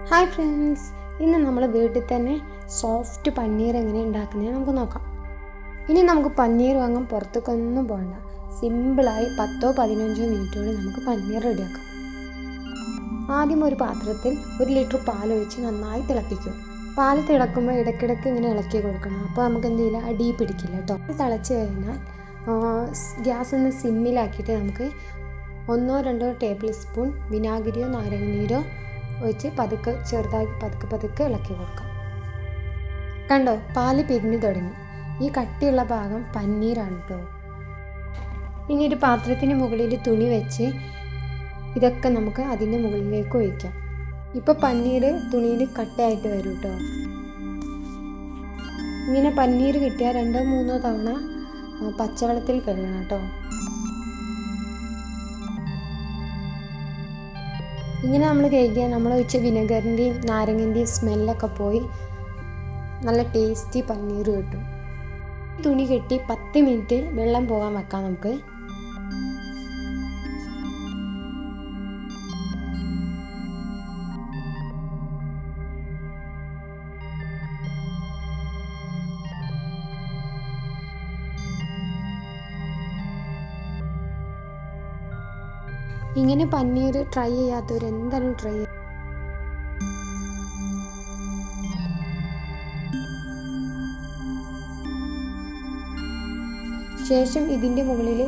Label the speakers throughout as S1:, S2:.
S1: Hi friends, ഇന്ന് നമ്മൾ വീട്ടിൽ തന്നെ സോഫ്റ്റ് പനീർ എങ്ങനെ ഉണ്ടാക്കുന്നത് നമുക്ക് നോക്കാം. ഇനി നമുക്ക് പനീർ വാങ്ങാൻ പുറത്തേക്കൊന്നും പോകണ്ട. സിമ്പിളായി 10-15 മിനിറ്റ് കൊണ്ട് നമുക്ക് പനീർ റെഡിയാക്കാം. ആദ്യം ഒരു പാത്രത്തിൽ 1 ലിറ്റർ പാലൊഴിച്ച് നന്നായി തിളപ്പിക്കുക. പാൽ തിളക്കുമ്പോൾ ഇടയ്ക്കിടയ്ക്ക് ഇങ്ങനെ ഇളക്കി കൊടുക്കണം. അപ്പോൾ നമുക്ക് എന്തെങ്കിലും അടി പിടിക്കില്ല കേട്ടോ. തിളച്ച് കഴിഞ്ഞാൽ ഗ്യാസ് ഒന്ന് സിമ്മിലാക്കിയിട്ട് നമുക്ക് 1-2 ടേബിൾ സ്പൂൺ വിനാഗിരിയോ നാരങ്ങനീരോ ഒഴിച്ച് ചെറുതായി പതുക്കെ ഇളക്കി കൊടുക്കാം. കണ്ടോ, പാല് പിരിഞ്ഞു തുടങ്ങി. ഈ കട്ടിയുള്ള ഭാഗം പനീറാണ് കേട്ടോ. ഇനി ഒരു പാത്രത്തിന് മുകളിൽ തുണി വെച്ച് ഇതൊക്കെ നമുക്ക് അതിൻ്റെ മുകളിലേക്ക് ഒഴിക്കാം. ഇപ്പോൾ പനീർ തുണിയിൽ കട്ടയായിട്ട് വരും കേട്ടോ. ഇങ്ങനെ പനീർ കിട്ടിയാൽ 2-3 തവണ പച്ചവെള്ളത്തിൽ കഴുകണം കേട്ടോ. ഇങ്ങനെ നമ്മൾ കഴുകിയാൽ നമ്മൾ ഒഴിച്ച വിനെഗറിൻ്റെയും നാരങ്ങൻ്റെയും സ്മെല്ലൊക്കെ പോയി നല്ല ടേസ്റ്റി പനീർ കിട്ടും. തുണി കെട്ടി 10 മിനിറ്റ് വെള്ളം പോകാൻ വെക്കാം നമുക്ക്. ഇങ്ങനെ പനീർ ട്രൈ ചെയ്യാത്തവർ എന്തായാലും ട്രൈ ചെയ്യും. ശേഷം ഇതിൻ്റെ മുകളിൽ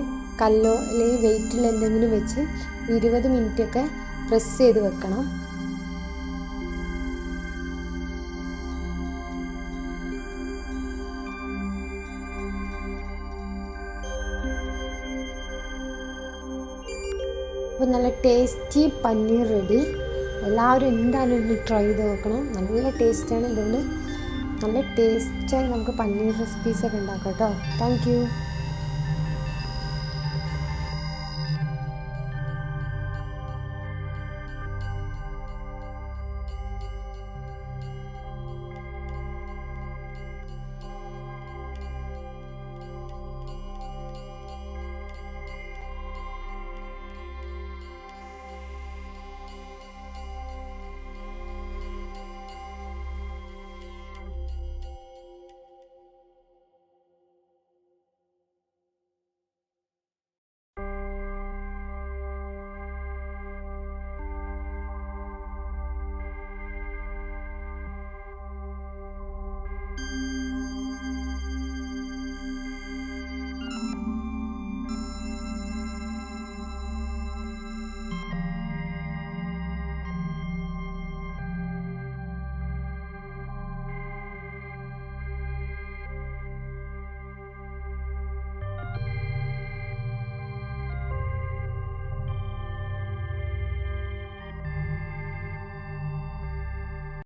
S1: കല്ലോ അല്ലെങ്കിൽ വെയിറ്റിൽ എന്തെങ്കിലും വെച്ച് 20 മിനിറ്റൊക്കെ പ്രസ് ചെയ്ത് വെക്കണം. അപ്പോൾ നല്ല ടേസ്റ്റി പനീർ റെഡി. എല്ലാവരും എന്തായാലും ഒന്ന് ട്രൈ ചെയ്ത് നോക്കണം. നല്ല ടേസ്റ്റാണ്. ഇതുകൊണ്ട് നല്ല ടേസ്റ്റായി നമുക്ക് പനീർ റെസിപ്പീസൊക്കെ ഉണ്ടാക്കാം കേട്ടോ. Thank you.